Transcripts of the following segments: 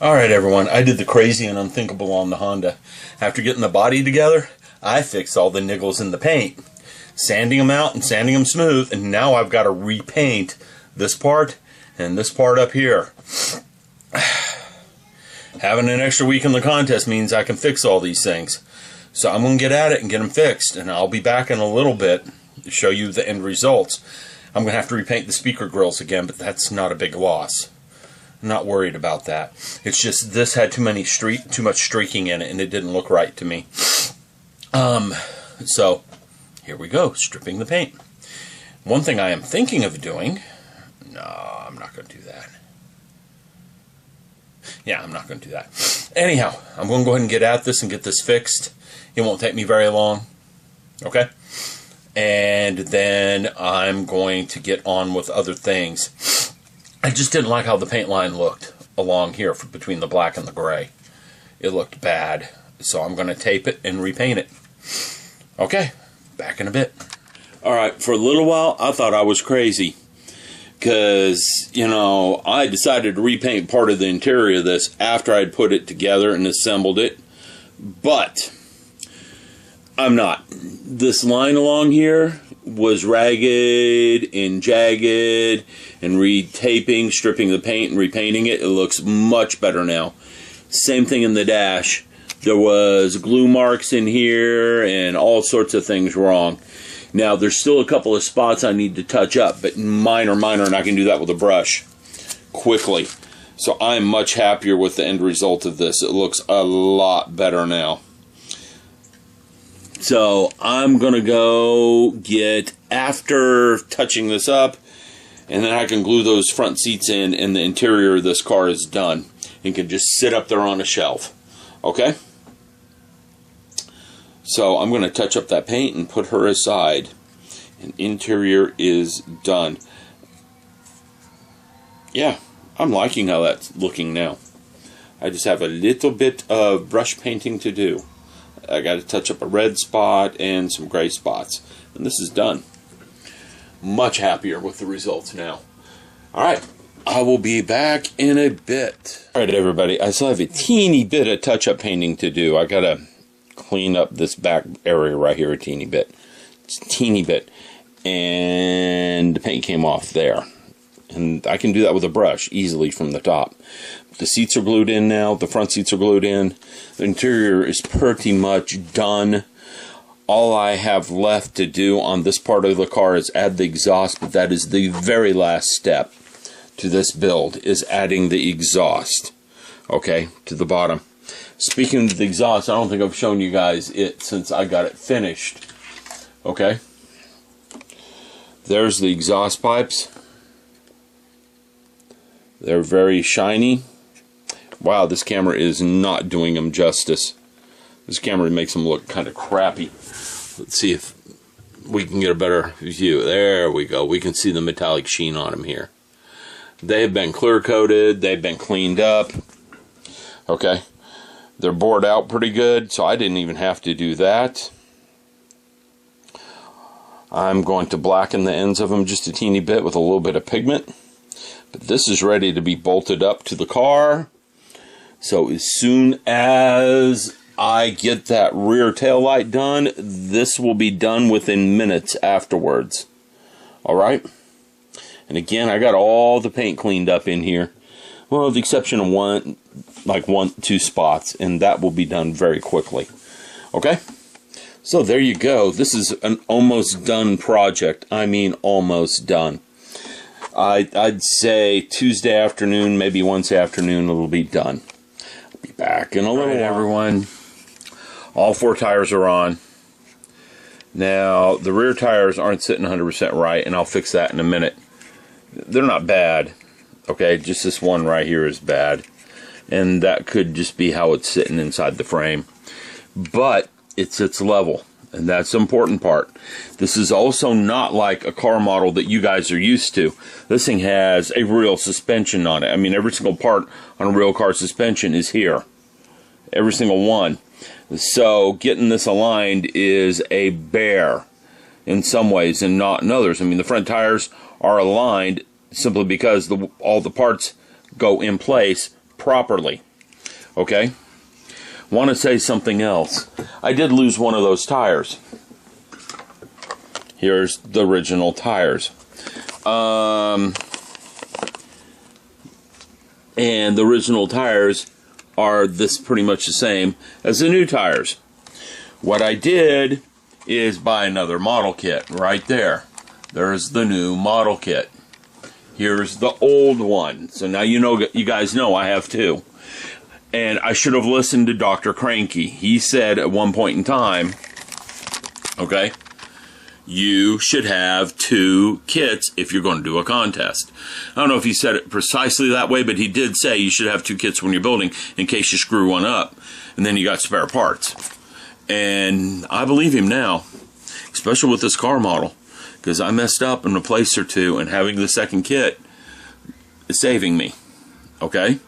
Alright everyone, I did the crazy and unthinkable on the Honda. After getting the body together, I fixed all the niggles in the paint. Sanding them out and sanding them smooth, and now I've got to repaint this part and this part up here. Having an extra week in the contest means I can fix all these things. So I'm going to get at it and get them fixed, and I'll be back in a little bit to show you the end results. I'm going to have to repaint the speaker grills again, but that's not a big loss. I'm not worried about that. It's just this had too much streaking in it, and it didn't look right to me. So here we go, stripping the paint. One thing I am thinking of doing, no, I'm not going to do that. Yeah, I'm not going to do that. Anyhow, I'm going to go ahead and get at this and get this fixed. It won't take me very long. Okay? And then I'm going to get on with other things. I just didn't like how the paint line looked along here between the black and the gray. It looked bad. So I'm going to tape it and repaint it. Okay, back in a bit. Alright, for a little while I thought I was crazy. Because, you know, I decided to repaint part of the interior of this after I'd put it together and assembled it. But I'm not. This line along here was ragged and jagged, and retaping, stripping the paint and repainting it. It looks much better now. Same thing in the dash. There was glue marks in here and all sorts of things wrong. Now there's still a couple of spots I need to touch up, but minor, and I can do that with a brush quickly. So I'm much happier with the end result of this. It looks a lot better now. So I'm going to go get, after touching this up, and then I can glue those front seats in, and the interior of this car is done. And can just sit up there on a shelf. Okay? So I'm going to touch up that paint and put her aside. And interior is done. Yeah, I'm liking how that's looking now. I just have a little bit of brush painting to do. I got to touch up a red spot and some gray spots. And this is done. Much happier with the results now. Alright, I will be back in a bit. Alright everybody, I still have a teeny bit of touch-up painting to do. I got to clean up this back area right here a teeny bit. It's a teeny bit. And the paint came off there. And I can do that with a brush easily from the top. The seats are glued in now. The front seats are glued in. The interior is pretty much done. All I have left to do on this part of the car is add the exhaust, but that is the very last step to this build, is adding the exhaust, okay, to the bottom. Speaking of the exhaust, I don't think I've shown you guys it since I got it finished, okay. There's the exhaust pipes. They're very shiny. Wow, this camera is not doing them justice. This camera makes them look kind of crappy. Let's see if we can get a better view. There we go. We can see the metallic sheen on them here. They have been clear coated. They've been cleaned up. Okay. They're bored out pretty good, so I didn't even have to do that. I'm going to blacken the ends of them just a teeny bit with a little bit of pigment. But this is ready to be bolted up to the car. So as soon as I get that rear tail light done, this will be done within minutes afterwards. Alright? And again, I got all the paint cleaned up in here. Well, with the exception of two spots, and that will be done very quickly. Okay? So there you go. This is an almost done project. I mean almost done. I'd say Tuesday afternoon, maybe Wednesday afternoon, it'll be done. I'll be back in a little while. Everyone. All four tires are on. Now, the rear tires aren't sitting 100% right, and I'll fix that in a minute. They're not bad. Okay, just this one right here is bad. And that could just be how it's sitting inside the frame. But it sits level. And that's the important part. This is also not like a car model that you guys are used to. This thing has a real suspension on it. I mean, every single part on a real car suspension is here. Every single one. So getting this aligned is a bear in some ways and not in others. I mean, the front tires are aligned simply because all the parts go in place properly. Okay? Want to say something else. I did lose one of those tires. Here's the original tires. And the original tires are this pretty much the same as the new tires. What I did is buy another model kit right there. There's the new model kit. Here's the old one. So now you guys know I have two. And I should have listened to Dr. Cranky. He said at one point in time, okay, you should have two kits if you're going to do a contest. I don't know if he said it precisely that way, but he did say you should have two kits when you're building in case you screw one up, and then you got spare parts. And I believe him now, especially with this car model, because I messed up in a place or two, and having the second kit is saving me. Okay?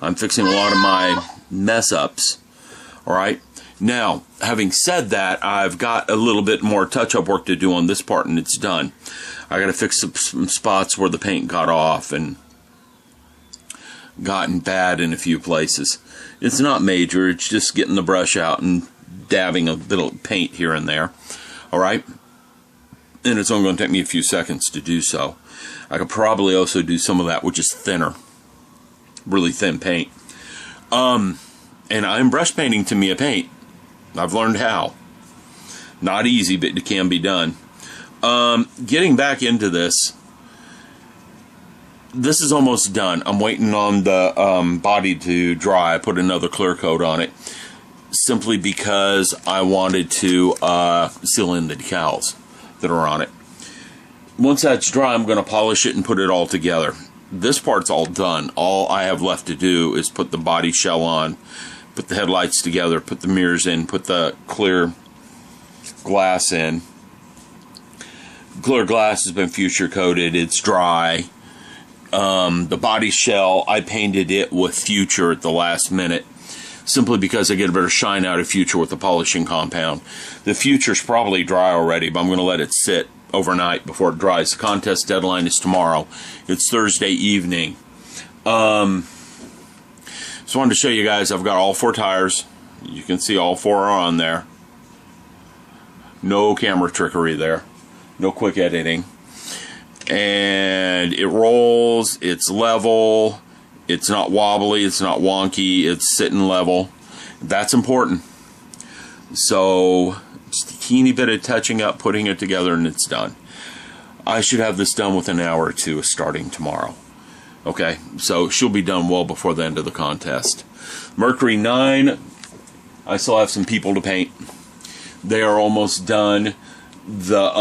I'm fixing a lot of my mess ups. Alright? Now, having said that, I've got a little bit more touch-up work to do on this part, and it's done. I got to fix some spots where the paint got off and gotten bad in a few places. It's not major, it's just getting the brush out and dabbing a little paint here and there. Alright? And it's only going to take me a few seconds to do so. I could probably also do some of that, which is thinner. Really thin paint. And I'm brush painting to me a paint. I've learned how. Not easy, but it can be done. Getting back into this. This is almost done. I'm waiting on the body to dry. I put another clear coat on it. Simply because I wanted to seal in the decals that are on it. Once that's dry, I'm going to polish it and put it all together. This part's all done. All I have left to do is put the body shell on, put the headlights together, put the mirrors in, put the clear glass in. Clear glass has been future coated. It's dry. The body shell, I painted it with future at the last minute, simply because I get a better shine out of future with the polishing compound. The future's probably dry already, but I'm going to let it sit overnight before it dries. The contest deadline is tomorrow. It's Thursday evening. Just wanted to show you guys I've got all four tires. You can see all four are on there. No camera trickery there. No quick editing. And it rolls, it's level, it's not wobbly, it's not wonky, it's sitting level. That's important. So just a teeny bit of touching up, putting it together, and it's done. I should have this done within an hour or two starting tomorrow. Okay, so she'll be done well before the end of the contest. Mercury 9, I still have some people to paint. They are almost done. The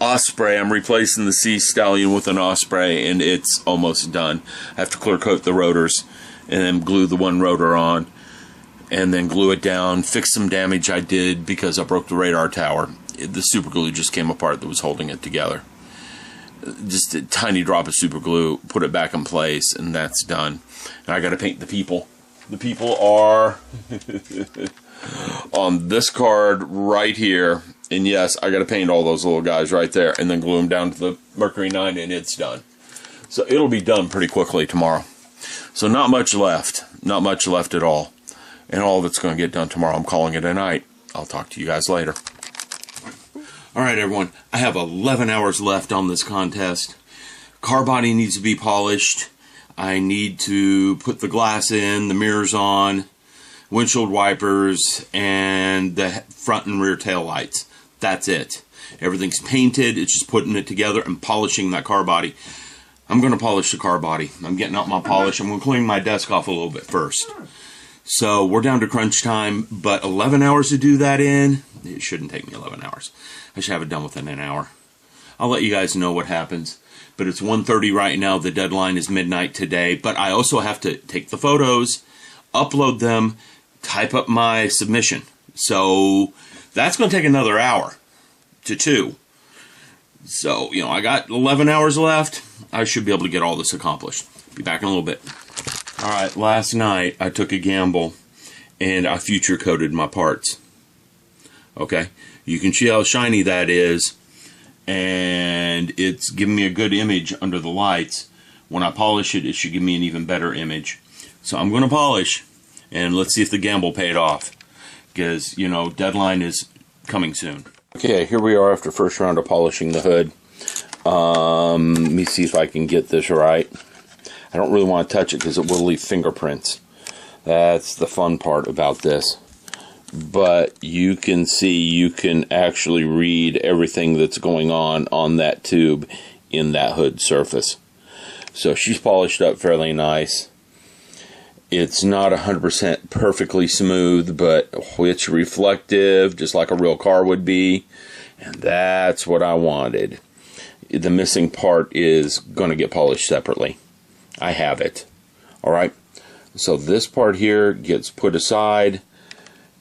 Osprey, I'm replacing the Sea Stallion with an Osprey, and it's almost done. I have to clear coat the rotors and then glue the one rotor on and then glue it down, fix some damage I did because I broke the radar tower. The super glue just came apart that was holding it together. Just a tiny drop of super glue, put it back in place, and that's done. And I got to paint the people. The people are on this card right here. And yes, I got to paint all those little guys right there and then glue them down to the Mercury 9, and it's done. So it'll be done pretty quickly tomorrow. So not much left. Not much left at all. And all that's going to get done tomorrow. I'm calling it a night. I'll talk to you guys later. Alright everyone, I have 11 hours left on this contest. Car body needs to be polished. I need to put the glass in, the mirrors on, windshield wipers, and the front and rear tail lights. That's it. Everything's painted. It's just putting it together and polishing that car body. I'm going to polish the car body. I'm getting out my polish. I'm going to clean my desk off a little bit first. So we're down to crunch time, but 11 hours to do that in. It shouldn't take me 11 hours. I should have it done within an hour. I'll let you guys know what happens. But it's 1:30 right now. The deadline is midnight today. But I also have to take the photos, upload them, type up my submission. So that's going to take another hour to 2. So, you know, I got 11 hours left. I should be able to get all this accomplished. Be back in a little bit. Alright, last night I took a gamble and I future coated my parts. Okay, you can see how shiny that is, and it's giving me a good image under the lights. When I polish it, it should give me an even better image. So I'm going to polish, and let's see if the gamble paid off, because, you know, deadline is coming soon. Okay, here we are after first round of polishing the hood. Let me see if I can get this right. I don't really want to touch it because it will leave fingerprints. That's the fun part about this. But you can see, you can actually read everything that's going on that tube in that hood surface. So she's polished up fairly nice. It's not 100% perfectly smooth, but it's reflective, just like a real car would be. And that's what I wanted. The missing part is going to get polished separately. I have it. Alright, so this part here gets put aside,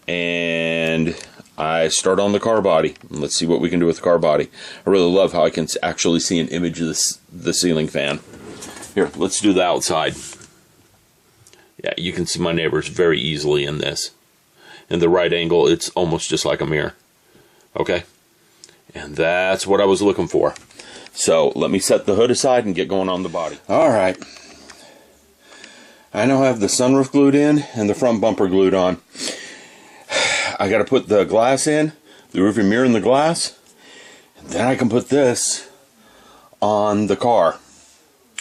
and I start on the car body. Let's see what we can do with the car body. I really love how I can actually see an image of the ceiling fan. Here, let's do the outside. Yeah, you can see my neighbors very easily in this. In the right angle, it's almost just like a mirror. Okay? And that's what I was looking for. So, let me set the hood aside and get going on the body. Alright. I now have the sunroof glued in and the front bumper glued on. I got to put the glass in, the rearview mirror in the glass, and then I can put this on the car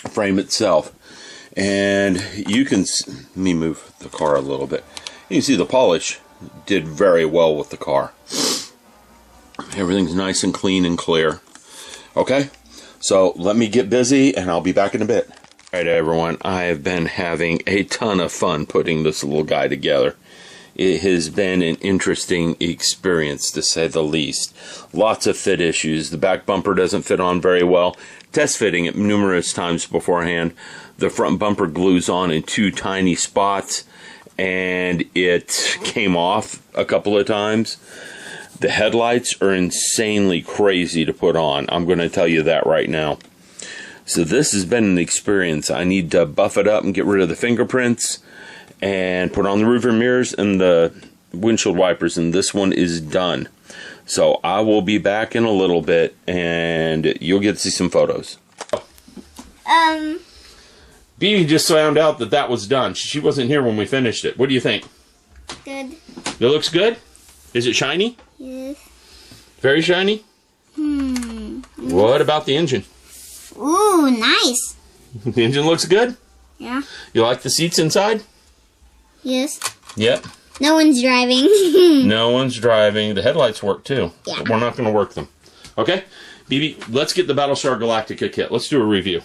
frame itself. And you can, let me move the car a little bit. You can see the polish did very well with the car. Everything's nice and clean and clear. Okay, so let me get busy and I'll be back in a bit. Alright everyone, I have been having a ton of fun putting this little guy together. It has been an interesting experience, to say the least. Lots of fit issues. The back bumper doesn't fit on very well. Test fitting it numerous times beforehand. The front bumper glues on in 2 tiny spots, and it came off a couple of times. The headlights are insanely crazy to put on. I'm going to tell you that right now. So this has been an experience. I need to buff it up and get rid of the fingerprints and put on the rearview mirrors and the windshield wipers, and this one is done. So I will be back in a little bit and you'll get to see some photos. Bea just found out that was done. She wasn't here when we finished it. What do you think? Good. It looks good? Is it shiny? Yes. Very shiny? What about the engine? Ooh, nice. The engine looks good? Yeah. You like the seats inside? Yes. Yep. No one's driving. No one's driving. The headlights work too. Yeah. But we're not going to work them. Okay? Bea, let's get the Battlestar Galactica kit. Let's do a review.